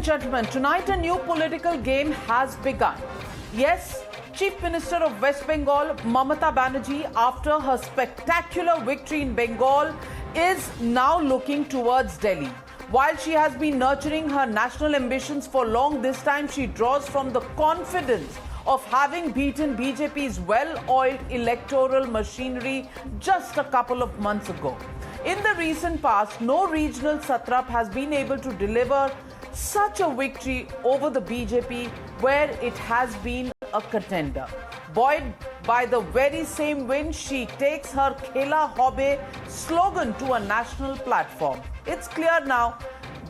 and gentlemen, tonight a new political game has begun. Yes, Chief Minister of West Bengal, Mamata Banerjee, after her spectacular victory in Bengal, is now looking towards Delhi. While she has been nurturing her national ambitions for long, this time she draws from the confidence of having beaten BJP's well-oiled electoral machinery just a couple of months ago. In the recent past, no regional satrap has been able to deliver such a victory over the BJP where it has been a contender. Buoyed by the very same win, she takes her Khela Hobe slogan to a national platform. It's clear now,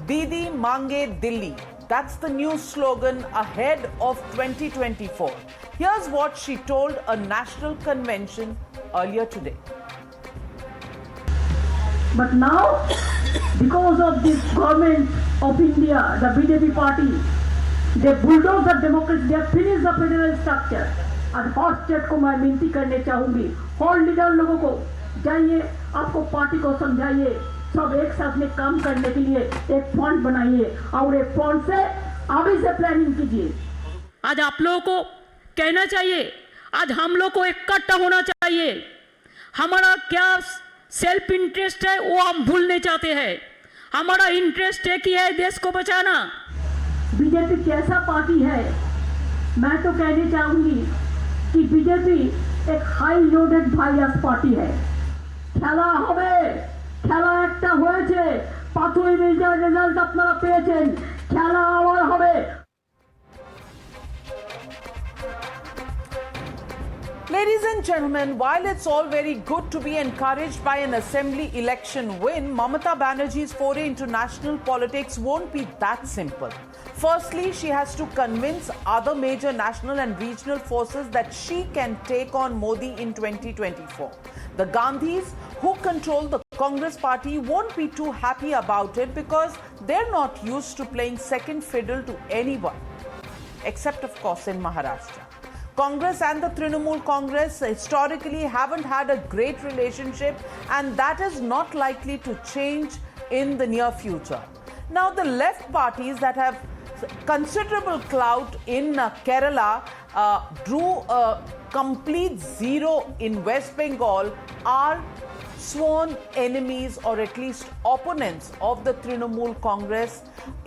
Didi Mange Delhi. That's the new slogan ahead of 2024. Here's what she told a national convention earlier today. But now, because of this government of India, the BJP party, they bulldoze the democracy, they have finished the federal structure. And first state को मैं विनती करने चाहूंगी, all leader लोगों को जाइए, आपको party को समझाइए, सब एक साथ में काम करने के लिए एक फंड बनाइए और एक फंड से अभी से प्लानिंग कीजिए. आज आप लोगों को कहना चाहिए, आज हम लोग को इकट्ठा होना चाहिए. हमारा क्या सेल्फ इंटरेस्ट है वो हम भूलने चाहते हैं. हमारा इंटरेस्ट है कि है देश को बचाना. बीजेपी कैसा पार्टी है, मैं तो कहने चाहूंगी कि बीजेपी एक हाई लोडेड वायरस पार्टी है. খেলা হবে, খেলা একটা হয়েছে, 5ই মের রেজাল্ট আপনারা পেয়েছেন, খেলা আবার হবে. Ladies and gentlemen, while it's all very good to be encouraged by an assembly election win, Mamata Banerjee's foray into national politics won't be that simple. Firstly, she has to convince other major national and regional forces that she can take on Modi in 2024. The Gandhis, who control the Congress party, won't be too happy about it because they're not used to playing second fiddle to anyone, except of course in Maharashtra. Congress and the Trinamool Congress historically haven't had a great relationship, and that is not likely to change in the near future. Now, the left parties that have considerable clout in Kerala drew a complete zero in West Bengal are sworn enemies or at least opponents of the Trinamool Congress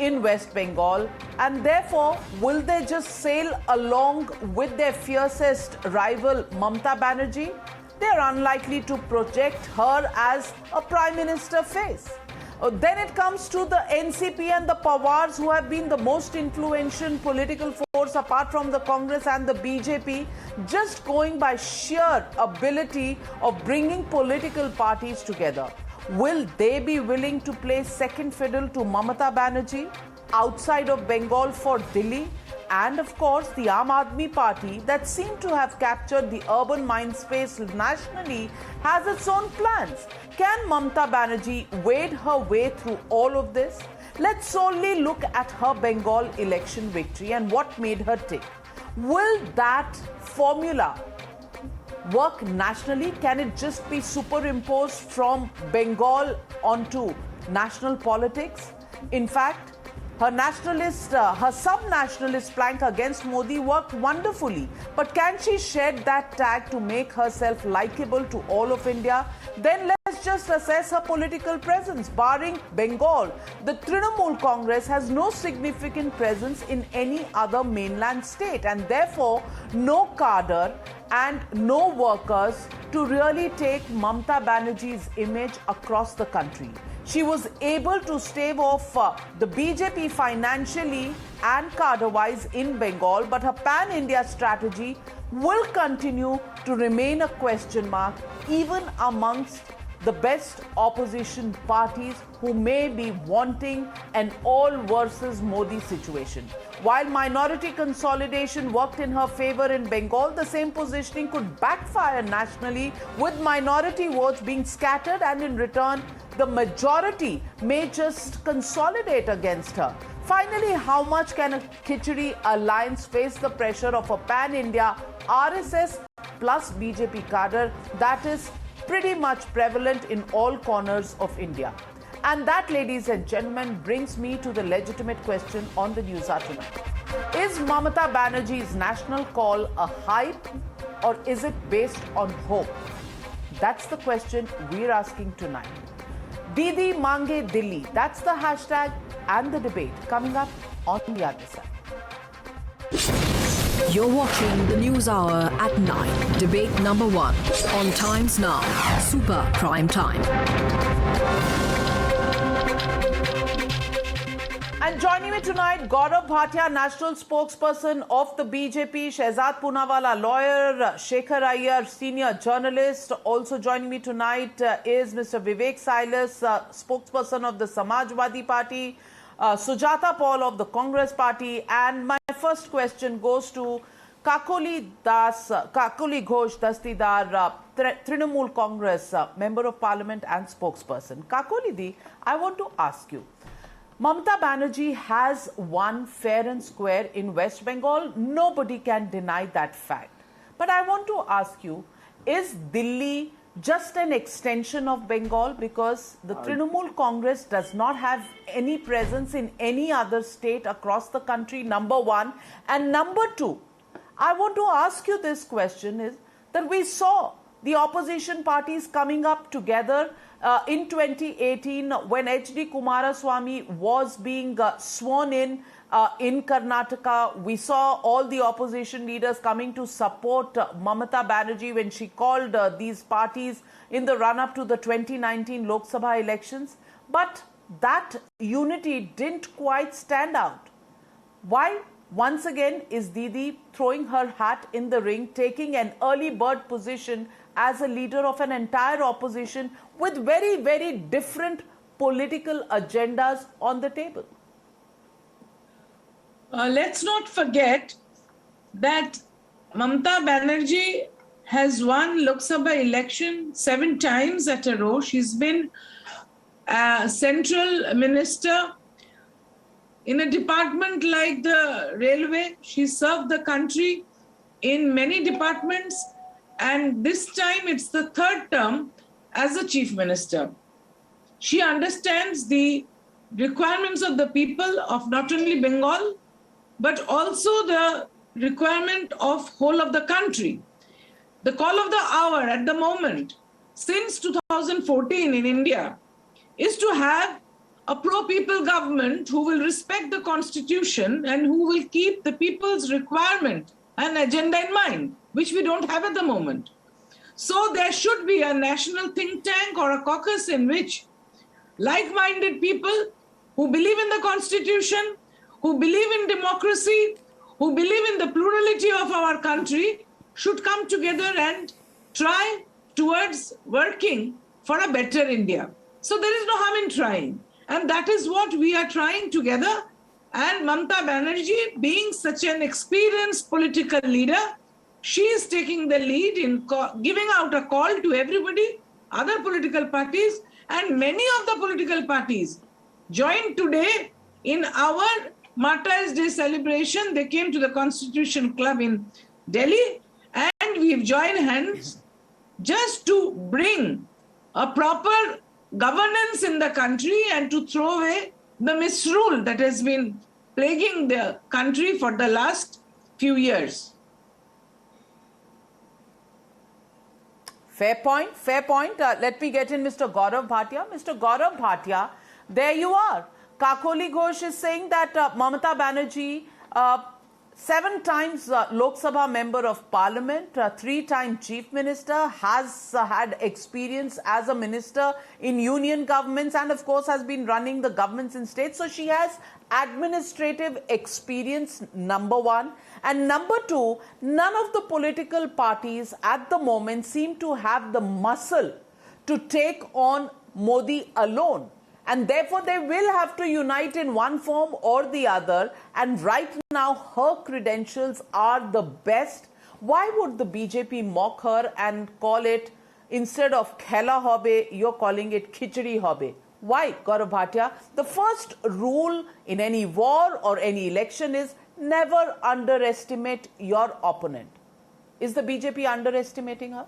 in West Bengal, and therefore will they just sail along with their fiercest rival Mamata Banerjee? They are unlikely to project her as a Prime Minister face. Then it comes to the NCP and the Pawars, who have been the most influential political force apart from the Congress and the BJP, just going by sheer ability of bringing political parties together. Will they be willing to play second fiddle to Mamata Banerjee outside of Bengal for Delhi? And of course, the Aam Aadmi Party, that seemed to have captured the urban mindspace nationally, has its own plans. Can Mamata Banerjee wade her way through all of this? Let's solely look at her Bengal election victory and what made her tick. Will that formula work nationally? Can it just be superimposed from Bengal onto national politics? In fact, her sub-nationalist plank against Modi worked wonderfully. But can she shed that tag to make herself likable to all of India? Then let's just assess her political presence. Barring Bengal, the Trinamool Congress has no significant presence in any other mainland state, and therefore no cadre and no workers to really take Mamata Banerjee's image across the country. She was able to stave off the BJP financially and cadre-wise in Bengal, but her pan-India strategy will continue to remain a question mark even amongst the best opposition parties who may be wanting an all versus Modi situation. While minority consolidation worked in her favor in Bengal, the same positioning could backfire nationally, with minority votes being scattered, and in return, the majority may just consolidate against her. Finally, how much can a Khichdi alliance face the pressure of a pan-India RSS plus BJP cadre that is pretty much prevalent in all corners of India? And that, ladies and gentlemen, brings me to the legitimate question on the News Hour tonight. Is Mamata Banerjee's national call a hype, or is it based on hope? That's the question we're asking tonight. Didi Mange Delhi. That's the hashtag and the debate coming up on the other side. You're watching the News Hour at 9. Debate number 1 on Times Now. Super Prime Time. And joining me tonight, Gaurav Bhatia, national spokesperson of the BJP, Shehzad Poonawalla, lawyer, Shekhar Iyer, senior journalist. Also joining me tonight is Mr. Vivek Silas, spokesperson of the Samajwadi Party, Sujata Paul of the Congress Party. And my first question goes to Kakoli Ghosh Dastidar, Trinamool Congress, Member of Parliament and spokesperson. Kakoli Di, I want to ask you, Mamata Banerjee has won fair and square in West Bengal. Nobody can deny that fact. But I want to ask you, is Delhi just an extension of Bengal, because the Trinamool Congress does not have any presence in any other state across the country, number one. And number two, I want to ask you this question is that we saw the opposition parties coming up together in 2018 when H.D. Kumaraswamy was being sworn in Karnataka. We saw all the opposition leaders coming to support Mamata Banerjee when she called these parties in the run-up to the 2019 Lok Sabha elections. But that unity didn't quite stand out. Why? Once again, is Didi throwing her hat in the ring, taking an early bird position as a leader of an entire opposition with very, very different political agendas on the table? Let's not forget that Mamata Banerjee has won Lok Sabha election 7 times at a row. She's been a central minister in a department like the railway. She served the country in many departments, and this time it's the 3rd term as a chief minister. She understands the requirements of the people of not only Bengal, but also the requirement of whole of the country. The call of the hour at the moment, since 2014 in India, is to have a pro-people government who will respect the constitution and who will keep the people's requirement and agenda in mind, which we don't have at the moment. So there should be a national think tank or a caucus in which like-minded people who believe in the constitution, who believe in democracy, who believe in the plurality of our country should come together and try towards working for a better India. So there is no harm in trying. And that is what we are trying together. And Mamata Banerjee, being such an experienced political leader, she is taking the lead in giving out a call to everybody, other political parties, and many of the political parties joined today in our Martyrs' Day celebration. They came to the Constitution Club in Delhi, and we've joined hands just to bring a proper governance in the country and to throw away the misrule that has been plaguing the country for the last few years. Fair point, fair point. Let me get in Mr. Gaurav Bhatia. Mr. Gaurav Bhatia, there you are. Kakoli Ghosh is saying that Mamata Banerjee, 7 times Lok Sabha Member of Parliament, 3-time Chief Minister, has had experience as a minister in union governments and of course has been running the governments in states. So she has administrative experience, number one. And number two, none of the political parties at the moment seem to have the muscle to take on Modi alone. And therefore, they will have to unite in one form or the other. And right now, her credentials are the best. Why would the BJP mock her and call it, instead of khela hobe, you're calling it khichdi hobe? Why, Gaurav Bhatia? The first rule in any war or any election is never underestimate your opponent. Is the BJP underestimating her?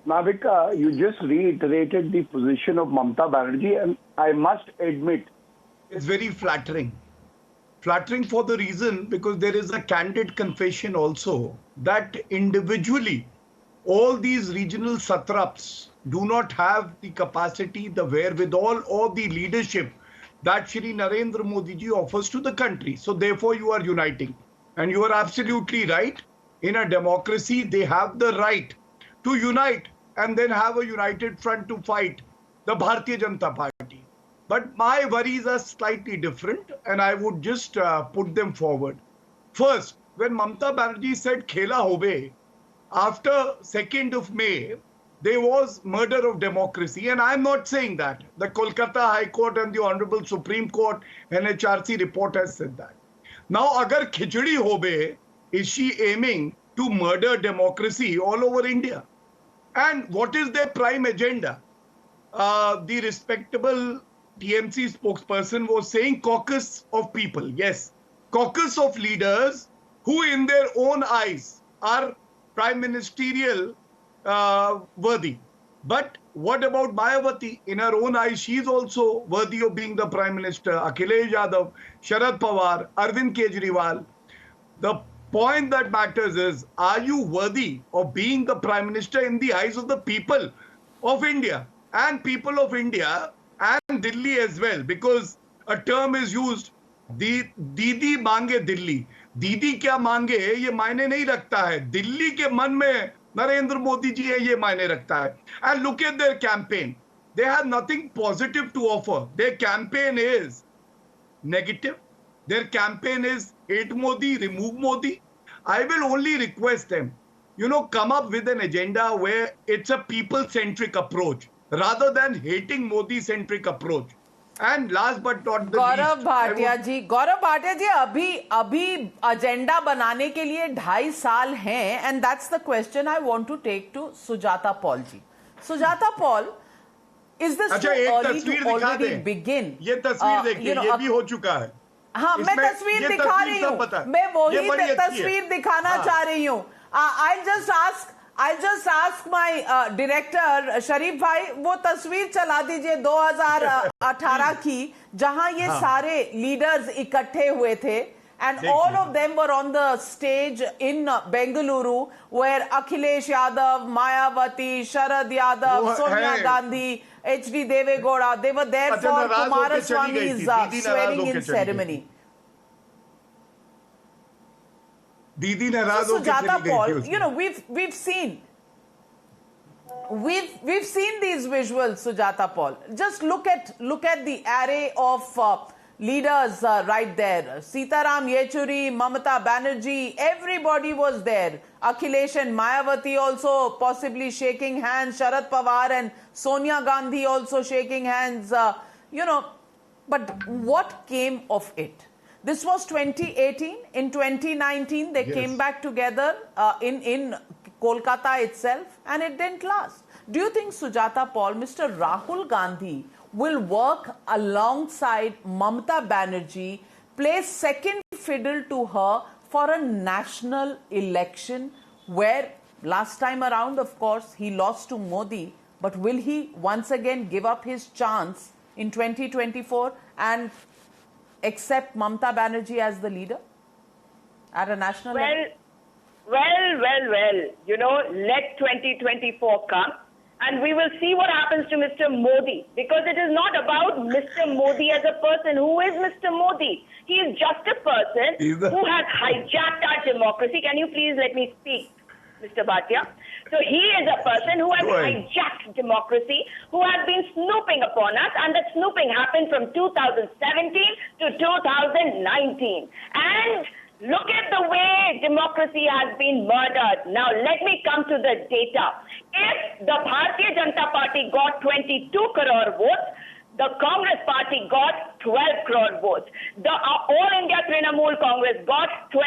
Navika, you just reiterated the position of Mamata Banerjee, and I must admit, it's very flattering. Flattering for the reason because there is a candid confession also that individually all these regional satraps do not have the capacity, the wherewithal, or the leadership that Shri Narendra Modi ji offers to the country. So therefore you are uniting. And you are absolutely right. In a democracy, they have the right to unite and then have a united front to fight the Bharatiya Janata Party. But my worries are slightly different and I would just put them forward. First, when Mamata Banerjee said Khela Hobe, after 2nd of May, there was murder of democracy. And I'm not saying that. The Kolkata High Court and the Honorable Supreme Court NHRC report has said that. Now, agar khichdi hobe, is she aiming to murder democracy all over India? And what is their prime agenda? The respectable TMC spokesperson was saying caucus of people. Yes, caucus of leaders who in their own eyes are prime ministerial worthy. But what about Mayawati? In her own eyes, she is also worthy of being the Prime Minister. Akhilesh Yadav, Sharad Pawar, Arvind Kejriwal. The point that matters is, are you worthy of being the Prime Minister in the eyes of the people of India? And people of India and Delhi as well, because a term is used, Didi mange Delhi. Didi kya mange, ye maine nahi rakhta hai. Delhi ke man mein Narendra Modi ji hai, ye maine rakhta hai. And look at their campaign. They have nothing positive to offer. Their campaign is negative. Their campaign is hate Modi, remove Modi. I will only request them, come up with an agenda where it's a people-centric approach rather than hating Modi-centric approach. And last but not the Gaurav least, Bhatia जी अभी agenda बनाने के लिए 2.5 साल हैं, and that's the question I want to take to Sujata Paul ji. Sujata Paul, is this too early to already begin? ये तस्वीर देखिए, ये भी हो चुका है. हाँ, मैं तस्वीर दिखा रही हूँ, मैं वही तस्वीर दिखाना चाह रही हूँ. I'll just ask my director शरीफ भाई, वो तस्वीर चला दीजिए 2018 की, जहां ये सारे लीडर्स इकट्ठे हुए थे, and all of them were on the stage in Bengaluru, where Akhilesh Yadav, Mayawati, Sharad Yadav, Sonia Gandhi, HD Deve Gowda, they were there for Kumaraswamy's swearing in ceremony. Didi नाराज So होकर चली Sujata गई Paul, थी we've seen these visuals, Sujata Paul. Just look at the array of leaders right there. Sitaram Yechuri, Mamata Banerjee, everybody was there. Akhilesh and Mayawati also possibly shaking hands. Sharad Pawar and Sonia Gandhi also shaking hands. But what came of it? This was 2018. In 2019, they came back together in Kolkata itself, and it didn't last. Do you think, Sujata Paul, Mr. Rahul Gandhi will work alongside Mamata Banerjee, play second fiddle to her for a national election where last time around, of course, he lost to Modi, but will he once again give up his chance in 2024 and accept Mamata Banerjee as the leader at a national level? Well, let 2024 come and we will see what happens to Mr. Modi, because it is not about Mr. Modi as a person. Who is Mr. Modi? He is just a person who has hijacked our democracy. Can you please let me speak, Mr. Bhatia? So he is a person who has hijacked democracy, who has been snooping upon us, and that snooping happened from 2017 to 2019. And look at the way democracy has been murdered. Now, let me come to the data. If the Bharatiya Janata Party got 22 crore votes, the Congress Party got 12 crore votes. The All India Trinamool Congress got 2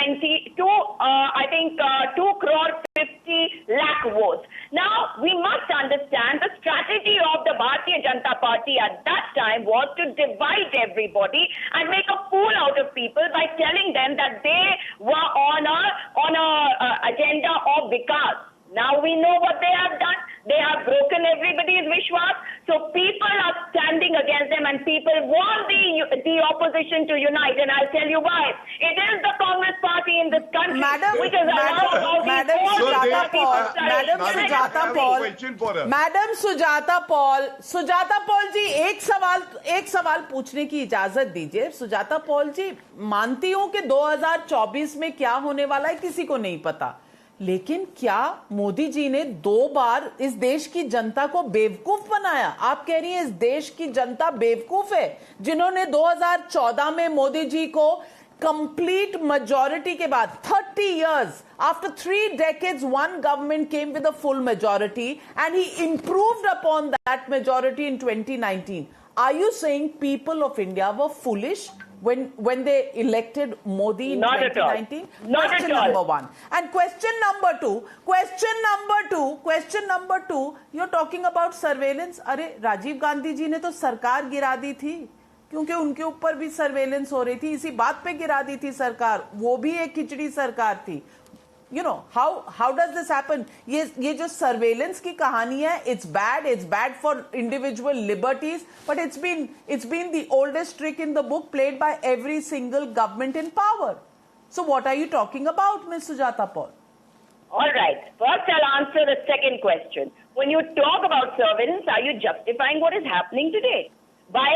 crore 50 lakh votes. Now, we must understand the strategy of the Bharatiya Janata Party at that time was to divide everybody and make a fool out of people by telling them that they were on a agenda of Vikas. Now we know what they have done. They have broken everybody's Vishwas. So people are standing against them and people want the opposition to unite. And I'll tell you why. It is the Congress party in this country which has allowed all these madam Sujata Paul ji एक सवाल पूछने की इजाजत दीजिए। सुजाता पॉल जी, मानती हूं कि 2024 में क्या होने वाला है किसी को नहीं पता, लेकिन क्या मोदी जी ने 2 बार इस देश की जनता को बेवकूफ बनाया? आप कह रही हैं इस देश की जनता बेवकूफ है, जिन्होंने 2014 में मोदी जी को कंप्लीट मेजॉरिटी के बाद 30 years after 3 decades one government came with a full majority and he improved upon that majority in 2019. Are you saying people of India were foolish when they elected Modi in 2019? Question number one. And question number two, you're talking about surveillance. अरे राजीव गांधी जी ने तो सरकार गिरा दी थी क्योंकि उनके ऊपर भी सर्वेलेंस हो रही थी, इसी बात पे गिरा दी थी सरकार, वो भी एक खिचड़ी सरकार थी। You know, how does this happen? ये जो सर्वेलेंस की कहानी है, it's bad for individual liberties, but it's been the oldest trick in the book played by every single government in power. So what are you talking about, Ms. Sujata Paul? All right. First, I'll answer the second question. When you talk about surveillance, are you justifying what is happening today? By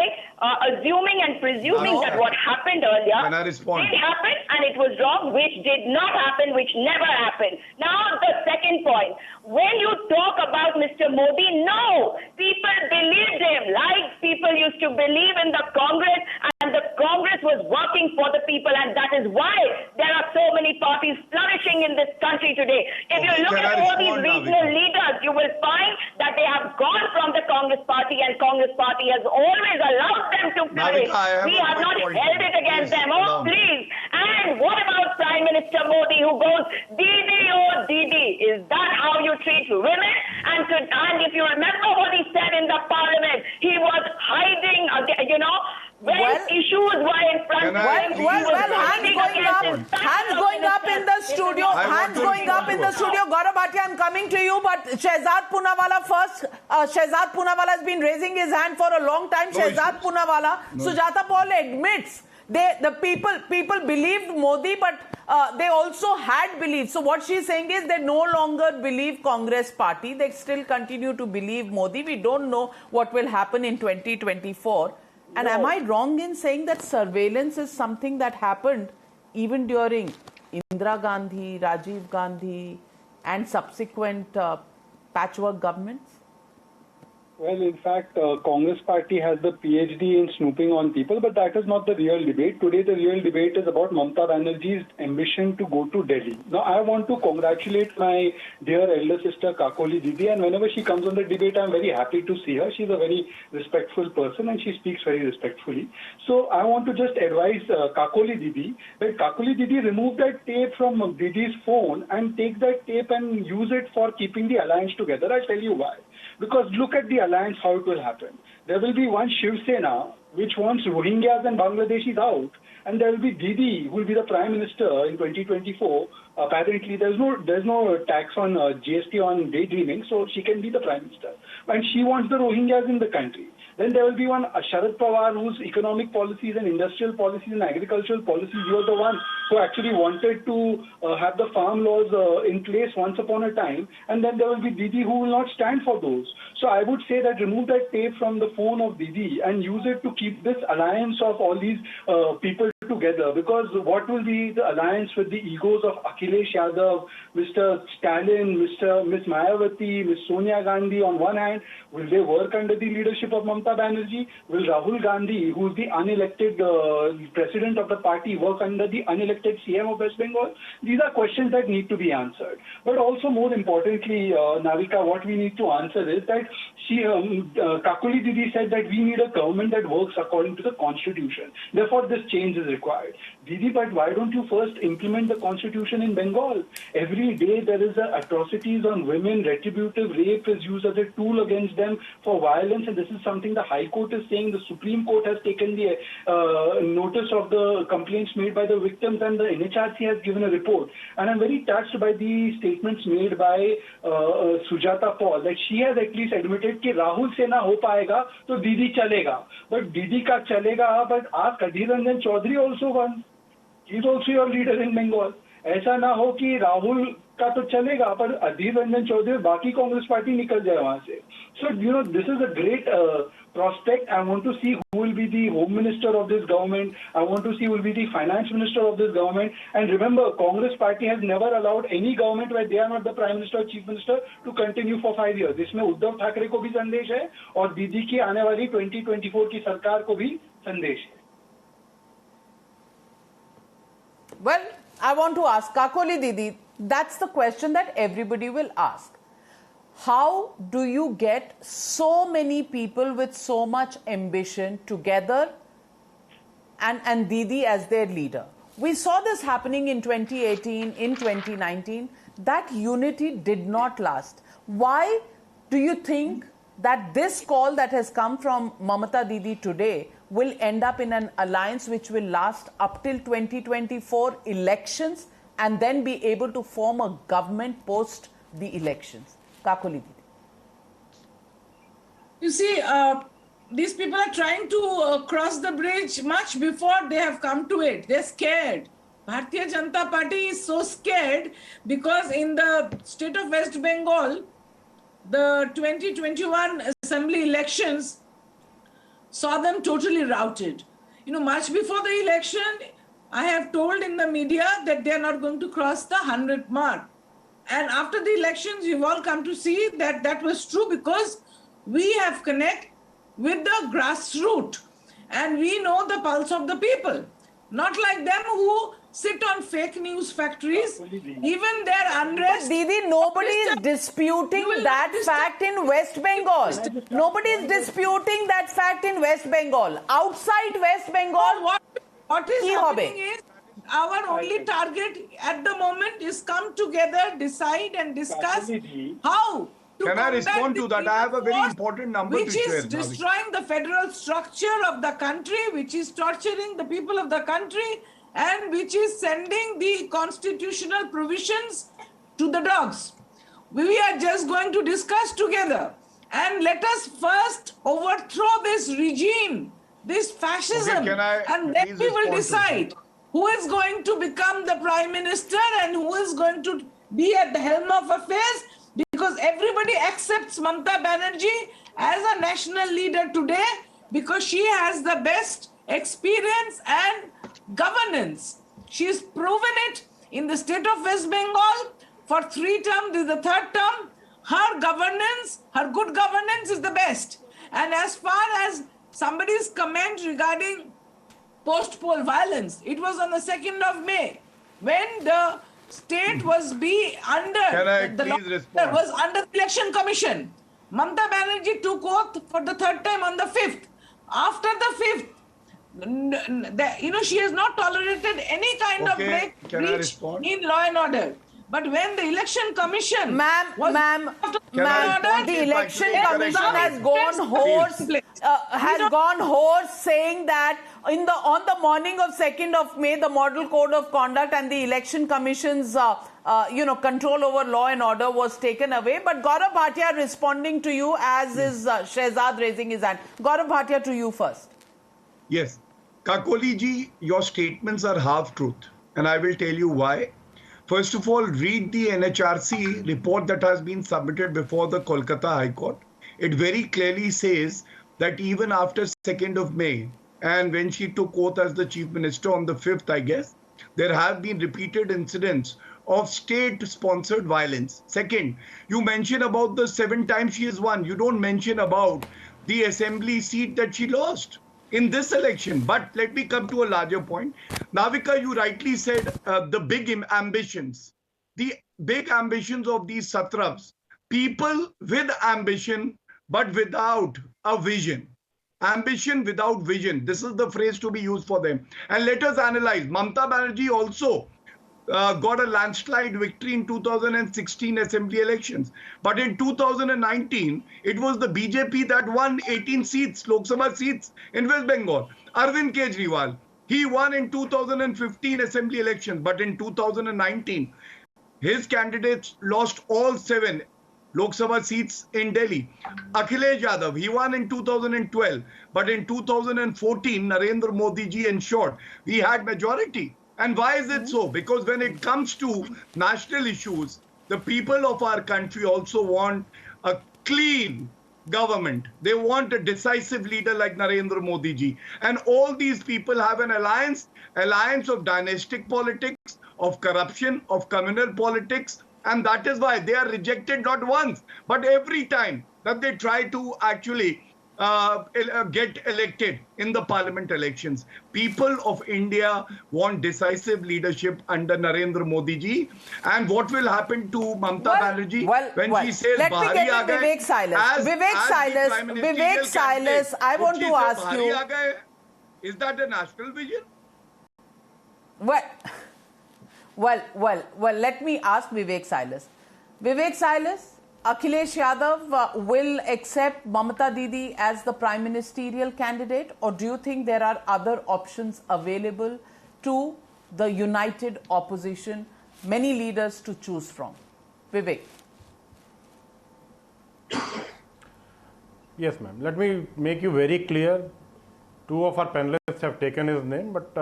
assuming and presuming that what happened earlier did happen and it was wrong, which did not happen, which never happened. Now, the second point. When you talk about Mr. Modi, no, people believed him like people used to believe in the Congress, and the Congress was working for the people, and that is why there are so many parties flourishing in this country today. If you look at all these regional leaders, you will find that they have gone from the Congress party, and Congress party has always allowed them to flourish. We have not held it against them. Oh, please. And what about Prime Minister Modi, who goes, Didi, oh, Didi? Is that how you treat women? And if you remember what he said in the parliament, he was hiding, when issues were in front of him. Hands going up in the studio. Gaurav Bhatia, I'm coming to you, but Shehzad Poonawalla first. Shehzad Poonawalla has been raising his hand for a long time. Shehzad Poonawalla, Sujata Paul admits the people believed Modi, but they also had belief. So what she's saying is they no longer believe Congress party. They still continue to believe Modi. We don't know what will happen in 2024. And am I wrong in saying that surveillance is something that happened even during Indira Gandhi, Rajiv Gandhi, and subsequent patchwork governments? Well, in fact, Congress party has the PhD in snooping on people, but that is not the real debate. Today, the real debate is about Mamata Banerjee's ambition to go to Delhi. Now, I want to congratulate my dear elder sister, Kakoli Didi, and whenever she comes on the debate, I'm very happy to see her. She's a very respectful person and she speaks very respectfully. So, I want to just advise Kakoli Didi that Kakoli Didi remove that tape from Didi's phone and take that tape and use it for keeping the alliance together. I'll tell you why. Because look at the alliance, how it will happen. There will be one Shiv Sena, which wants Rohingyas and Bangladeshis out, and there will be Didi, who will be the Prime Minister in 2024. Apparently, there's no tax on GST on daydreaming, so she can be the Prime Minister. And she wants the Rohingyas in the country. Then there will be one Sharad Pawar, whose economic policies and industrial policies and agricultural policies, you are the one who actually wanted to have the farm laws in place once upon a time. And then there will be Didi, who will not stand for those. So I would say that remove that tape from the phone of Didi and use it to keep this alliance of all these people together, because what will be the alliance with the egos of Akhilesh Yadav, Mr. Stalin, Miss Mayawati, Miss Sonia Gandhi on one hand? Will they work under the leadership of Mamata Banerjee? Will Rahul Gandhi, who is the unelected president of the party, work under the unelected CM of West Bengal? These are questions that need to be answered. But also more importantly, Navika, what we need to answer is that Kakoli Didi said that we need a government that works according to the constitution. Therefore, this change is required. Didi, but why don't you first implement the constitution in Bengal? Every day there is atrocities on women, retributive rape is used as a tool against them for violence, and this is something second the High Court is saying the Supreme Court has taken the notice of the complaints made by the victims and the NHRC has given a report. And I'm very touched by the statements made by Sujata Paul that she has at least admitted कि राहुल से ना हो पाएगा तो दीदी चलेगा. But दीदी का चलेगा, but ask Adhir Ranjan Chaudhary also won. He's also your leader in Bengal. ऐसा ना हो कि राहुल का तो चलेगा पर अधीर रंजन चौधरी बाकी कांग्रेस पार्टी निकल जाए वहां से. So this is a great prospect. I want to see who will be the home minister of this government. I want to see who will be the finance minister of this government. And remember, Congress party has never allowed any government where they are not the prime minister or chief minister to continue for 5 years. इसमें उद्धव ठाकरे को भी संदेश है और दीदी की आने वाली 2024 की सरकार को भी संदेश है. Well, I want to ask Kakoli Didi, that's the question that everybody will ask. How do you get so many people with so much ambition together and Didi as their leader? We saw this happening in 2018, in 2019. That unity did not last. Why do you think that this call that has come from Mamata Didi today will end up in an alliance which will last up till 2024 elections and then be able to form a government post the elections? Kakoli Didi. You see, these people are trying to cross the bridge much before they have come to it. They're scared. Bharatiya Janata Party is so scared because in the state of West Bengal, the 2021 assembly elections saw them totally routed. Much before the election, I have told in the media that they are not going to cross the 100 mark. And after the elections, you've all come to see that that was true because we have connect with the grassroots and we know the pulse of the people. Not like them who sit on fake news factories, even their unrest. But Didi, nobody is disputing that fact in West Bengal. Nobody is disputing that fact in West Bengal. Outside West Bengal, what is happening is our only target at the moment is come together, decide and discuss how to Can I combat respond to the that? I have a very force important number to which share. is destroying the federal structure of the country, which is torturing the people of the country, and which is sending the constitutional provisions to the dogs. We are just going to discuss together and let us first overthrow this regime, this fascism, and then we will decide who is going to become the prime minister and who is going to be at the helm of affairs, because everybody accepts Mamata Banerjee as a national leader today because she has the best experience and governance. She has proven it in the state of West Bengal for 3 terms. This is the 3rd term. Her governance, her good governance is the best. And as far as somebody's comment regarding post-poll violence, it was on the 2nd of May when the state was under the election commission. Mamata Banerjee took oath for the 3rd time on the 5th. After the 5th, she has not tolerated any kind of breach in law and order. But when the election commission, the election commission has gone hoarse, saying that on the morning of 2nd of May, the Model Code of Conduct and the election commission's control over law and order was taken away. But Gaurav Bhatia responding to you, as is Shehzad raising his hand. Gaurav Bhatia, to you first. Yes. Kakoli ji, your statements are half-truth. And I will tell you why. First of all, read the NHRC report that has been submitted before the Kolkata High Court. It very clearly says that even after 2nd of May, and when she took oath as the Chief Minister on the 5th, I guess, there have been repeated incidents of state-sponsored violence. Second, you mention about the 7 times she has won. You don't mention about the assembly seat that she lost in this election. But let me come to a larger point. Navika, you rightly said the big ambitions. The big ambitions of these satraps. People with ambition, but without a vision. Ambition without vision. This is the phrase to be used for them. And let us analyze. Mamata Banerjee also got a landslide victory in 2016 assembly elections. But in 2019, it was the BJP that won 18 seats, Lok Sabha seats in West Bengal. Arvind Kejriwal, he won in 2015 assembly elections. But in 2019, his candidates lost all 7 Lok Sabha seats in Delhi. Akhilesh Yadav, he won in 2012. But in 2014, Narendra Modi ji ensured we had majority. And why is it so? Because when it comes to national issues, the people of our country also want a clean government. They want a decisive leader like Narendra Modi ji. And all these people have an alliance of dynastic politics, of corruption, of communal politics. And that is why they are rejected not once, but every time that they try to actually get elected in the parliament elections. People of India want decisive leadership under Narendra Modi ji. And what will happen to Mamata Banerjee when she says let me get to Vivek Silas. I want to ask you. Is that a national vision? Well, let me ask Vivek Silas. Vivek Silas, Akhilesh Yadav will accept Mamata Didi as the prime ministerial candidate, or do you think there are other options available to the united opposition, many leaders to choose from? Vivek. Yes, ma'am. Let me make you very clear. 2 of our panelists have taken his name, but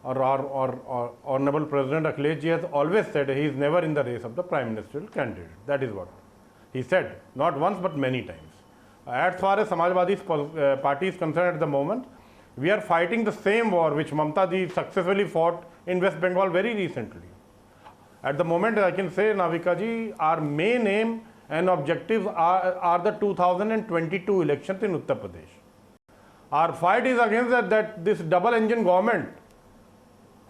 our Honorable President Akhilesh ji has always said he is never in the race of the prime ministerial candidate. That is what he said, not once but many times. As far as Samajwadi Party is concerned at the moment, we are fighting the same war which Mamata ji successfully fought in West Bengal very recently. At the moment, I can say, Navika ji, our main aim and objectives are the 2022 elections in Uttar Pradesh. Our fight is against this double-engine government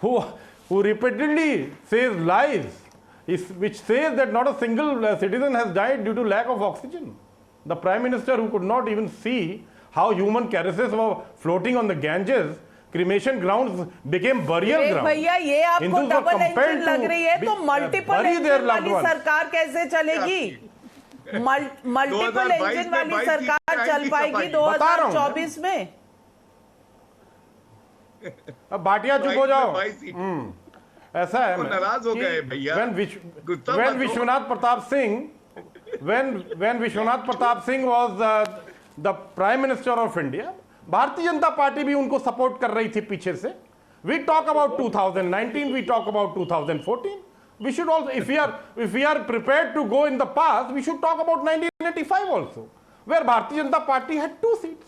who repeatedly says lies, which says that not a single citizen has died due to lack of oxygen. The Prime Minister, who could not even see how human carcasses were floating on the Ganges, cremation grounds became burial grounds. भैया ये आपको double engine लग रही है तो multiple engine वाली सरकार कैसे चलेगी? मल्टीपल इंजन वाली सरकार चल पाएगी 2024 में? अब भाटिया चुप हो जाओ। ऐसा है, नाराज हो गए भैया। When Vishwanath Pratap Singh was the Prime Minister of India, Bharatiya Janata party भी उनको सपोर्ट कर रही थी पीछे से। We talk about 2019, we talk about 2014. We should also, if we are prepared to go in the past, we should talk about 1985 also, where Bharatiya Janata Party had 2 seats,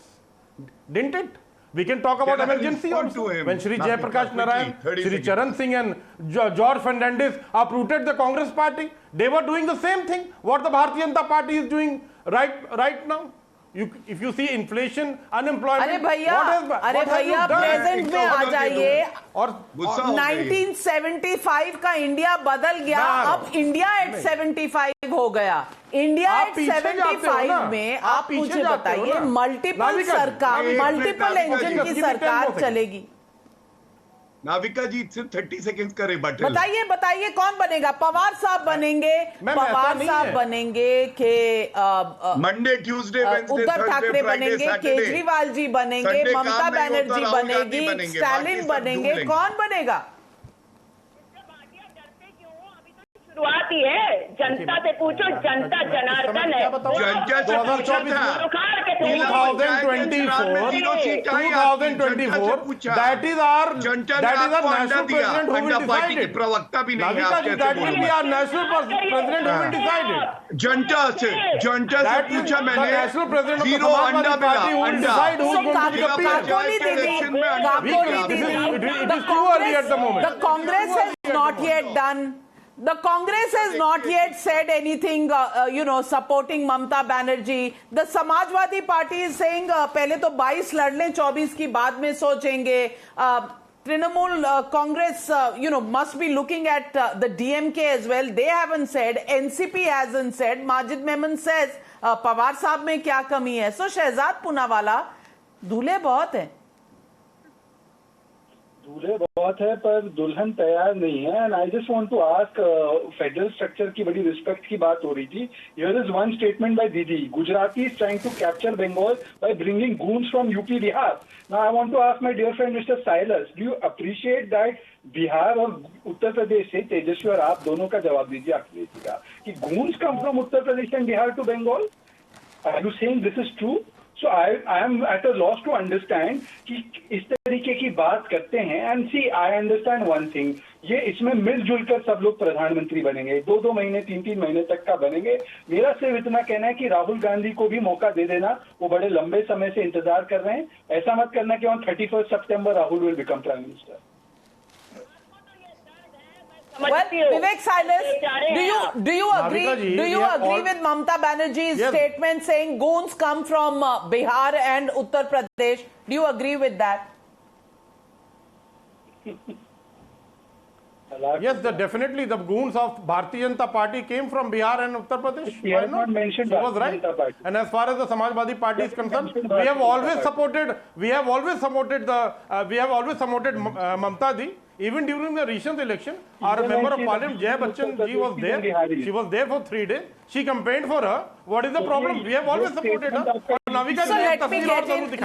didn't it? We can talk about emergency also. When Shri Jayaprakash Narayan, Shri Charan Singh and George Fernandez uprooted the Congress party, they were doing the same thing what the Bharatiya Janata Party is doing right now. If you see inflation, unemployment, अरे भैया present में आ जाइए। और 1975 का India बदल गया, अब India at 75 हो गया। इंडिया एट 75 में आप मुझे बताइए मल्टीपल सरकार, मल्टीपल इंजन की सरकार चलेगी? नाविका जी सिर्फ 30 सेकंड्स का रिबटल बताइए कौन बनेगा? पवार साहब बनेंगे, कि मंडे, ट्यूसडे, उद्धव ठाकरे बनेंगे, केजरीवाल जी बनेंगे, ममता बनर्जी बनेगी, स्टालिन बनेंगे, कौन बनेगा? शुरुआत ही है, जनता से पूछो, जनता जनार्दन है। 2024 that is our national president who will decide it. प्रवक्ता भी नहीं है आपके। That will be our national president who will decide it. जनता से पूछा मैंने। National president of the Samajwadi Party who will decide who is going to be the PM. It is too early at the moment. The Congress has not yet done. The Congress has not yet said anything, supporting Mamata Banerjee. The Samajwadi Party is saying, पहले तो 22 लड़ लें, 24 की बाद में सोचेंगे. Trinamool Congress, must be looking at the DMK as well. They haven't said. NCP hasn't said. Majid Memon says, Pawar साहब में क्या कमी है? So शहजाद पूनावाला, दूल्हे बहुत हैं. दूल्हे बहुत है पर दुल्हन तैयार नहीं है. And I just want to ask, federal structure की बड़ी रिस्पेक्ट की बात हो रही थी. Here is one statement by Didi. Gujarati is trying to capture Bengal by bringing goons from UP Bihar. Now I want to ask my dear friend mister Silas, do you appreciate that Bihar और उत्तर प्रदेश से, तेजस्वी और आप दोनों का जवाब दीजिए अखिलेश जी का, कि goons come from Uttar Pradesh and Bihar to Bengal? Are you saying this is true? So I am at a loss to understand कि इस तरीके की बात करते हैं. And see I understand one thing, ये इसमें मिलजुल कर सब लोग प्रधानमंत्री बनेंगे, 2-2 महीने 3-3 महीने तक का बनेंगे. मेरा सिर्फ इतना कहना है कि राहुल गांधी को भी मौका दे देना. वो बड़े लंबे समय से इंतजार कर रहे हैं. ऐसा मत करना कि on 31 September Rahul will become prime minister. Well, Vivek Silas, do you agree with Mamata Banerjee's statement saying goons come from Bihar and Uttar Pradesh? Do you agree with that? Yes, definitely the goons of Bharatiya Janata Party came from Bihar and Uttar Pradesh. He has not mentioned He was right. And as far as the Samajwadi Party is concerned, we have always supported Mamata ji. Even during the recent election, our member of parliament Jay Bachchan ji was there. She was there for 3 days. She campaigned for her. What is the problem? We have always supported her. So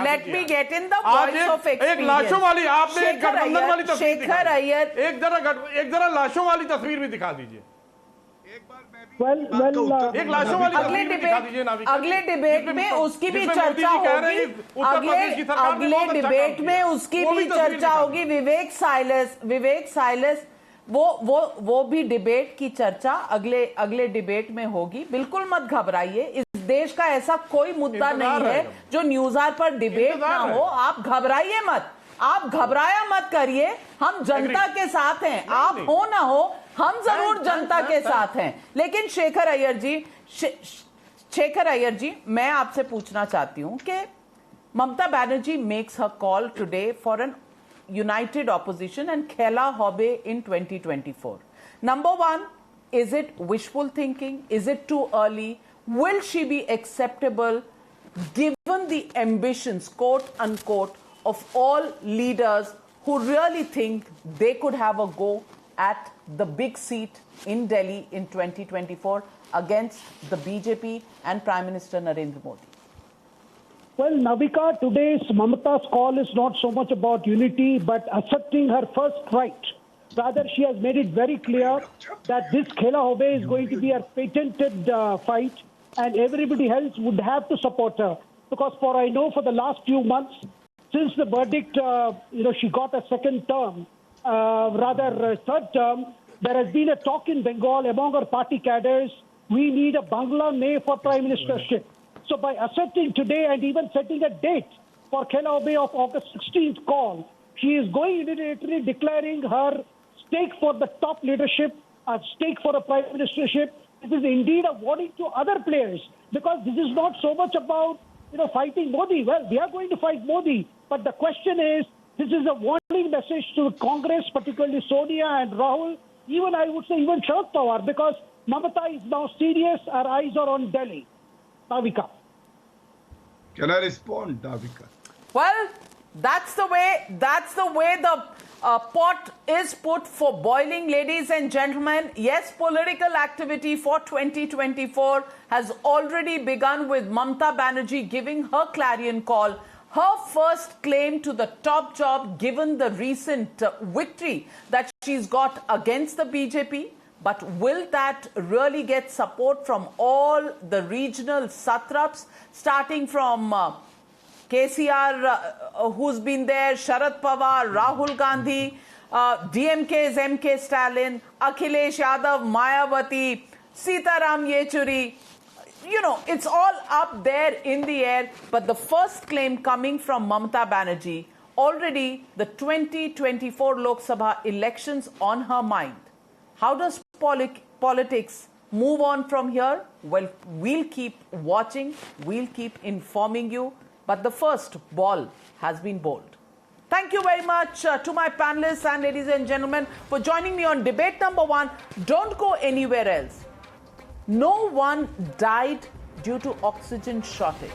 let me get in the voice of experience. एक लाशों वाली, आपने एक गठबंधन वाली तस्वीर दिखा दी. एक जरा लाशों वाली तस्वीर भी दिखा दीजिए. एक लाशों वाली तस्वीर भी दिखा दीजिए. अगले डिबेट में उसकी भी चर्चा होगी. अगले डिबेट में उसकी भी चर्चा होगी. विवेक साइलस वो भी डिबेट की चर्चा अगले डिबेट में होगी. बिल्कुल मत घबराइए. इस देश का ऐसा कोई मुद्दा नहीं है जो न्यूज आवर पर डिबेट ना हो. आप घबराइए मत. आप घबराया मत करिए. हम जनता के साथ हैं. आप हो ना हो, हम जरूर जनता के साथ हैं. लेकिन शेखर अय्यर जी, मैं आपसे पूछना चाहती हूं कि Mamata Banerjee makes her call today for an united opposition and khela hobe in 2024. Number one, is it wishful thinking? Is it too early? Will she be acceptable given the ambitions, quote unquote, of all leaders who really think they could have a go at the big seat in Delhi in 2024 against the BJP and Prime Minister Narendra Modi? Well, Navika, today's Mamata's call is not so much about unity, but accepting her first right. Rather, she has made it very clear that this Khela Hobe is going to be a patented fight, and everybody else would have to support her. Because I know for the last few months, since the verdict, she got a second term, third term, there has been a talk in Bengal among our party cadres, we need a Bangla name for Prime Ministership. So by accepting today and even setting a date for Khela Hobe of August 16th call, she is going immediately declaring her stake for the top leadership, a stake for a Prime Ministership. This is indeed a warning to other players, because this is not so much about fighting Modi. Well, we are going to fight Modi, but the question is, this is a warning message to Congress, particularly Sonia and Rahul, even I would say even Sharad Pawar, because Mamata is now serious, our eyes are on Delhi. Navika. Can I respond, Navika? Well, that's the way the pot is put for boiling, ladies and gentlemen. Yes, political activity for 2024 has already begun with Mamata Banerjee giving her clarion call. Her first claim to the top job given the recent victory that she's got against the BJP. But will that really get support from all the regional satraps, starting from KCR, who's been there, Sharad Pawar, Rahul Gandhi, DMK's MK Stalin, Akhilesh Yadav, Mayawati, Sitaram Yechuri. It's all up there in the air. But the first claim coming from Mamata Banerjee, already the 2024 Lok Sabha elections on her mind. How does politics move on from here? Well, we'll keep watching, we'll keep informing you. But the first ball has been bowled. Thank you very much to my panelists and ladies and gentlemen for joining me on debate number 1. Don't go anywhere else. No one died due to oxygen shortage.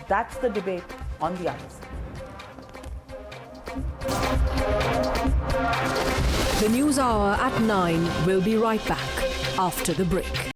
That's the debate on the other side. The News Hour at 9 will be right back after the break.